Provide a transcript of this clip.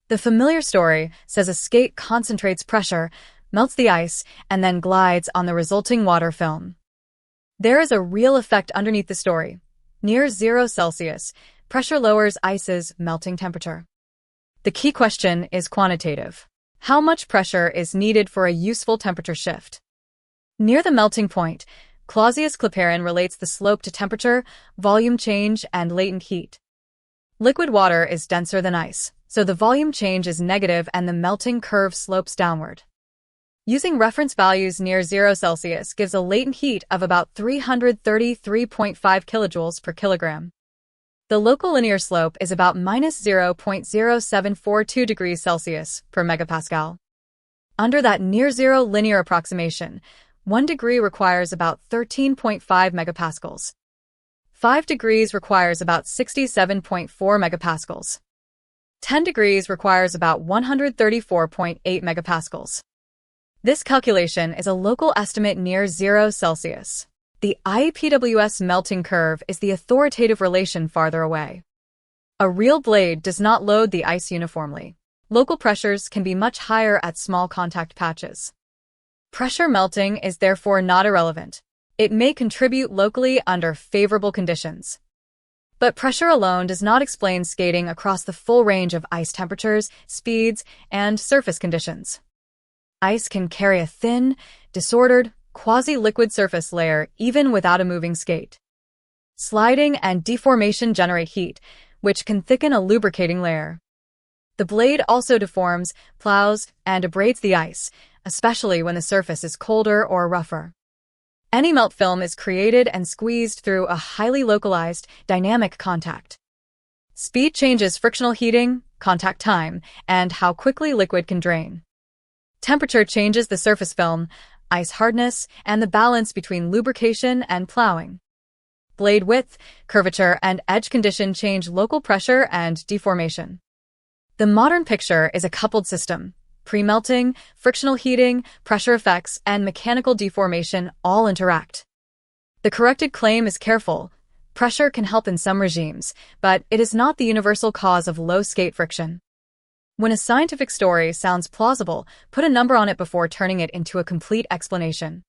The familiar story says a skate concentrates pressure, melts the ice, and then glides on the resulting water film. There is a real effect underneath the story. Near 0 Celsius, pressure lowers ice's melting temperature. The key question is quantitative. How much pressure is needed for a useful temperature shift? Near the melting point, Clausius-Clapeyron relates the slope to temperature, volume change, and latent heat. Liquid water is denser than ice, so the volume change is negative and the melting curve slopes downward. Using reference values near 0 Celsius gives a latent heat of about 333.5 kilojoules per kilogram. The local linear slope is about minus 0.0742 degrees Celsius per megapascal. Under that near-zero linear approximation, 1 degree requires about 13.5 megapascals. 5 degrees requires about 67.4 megapascals. 10 degrees requires about 134.8 megapascals. This calculation is a local estimate near 0 Celsius. The IPWS melting curve is the authoritative relation farther away. A real blade does not load the ice uniformly. Local pressures can be much higher at small contact patches. Pressure melting is therefore not irrelevant. It may contribute locally under favorable conditions. But pressure alone does not explain skating across the full range of ice temperatures, speeds, and surface conditions. Ice can carry a thin, disordered, quasi-liquid surface layer even without a moving skate. Sliding and deformation generate heat, which can thicken a lubricating layer. The blade also deforms, plows, and abrades the ice, especially when the surface is colder or rougher. Any melt film is created and squeezed through a highly localized, dynamic contact. Speed changes frictional heating, contact time, and how quickly liquid can drain. Temperature changes the surface film, ice hardness, and the balance between lubrication and plowing. Blade width, curvature, and edge condition change local pressure and deformation. The modern picture is a coupled system. Pre-melting, frictional heating, pressure effects, and mechanical deformation all interact. The corrected claim is careful. Pressure can help in some regimes, but it is not the universal cause of low skate friction. When a scientific story sounds plausible, put a number on it before turning it into a complete explanation.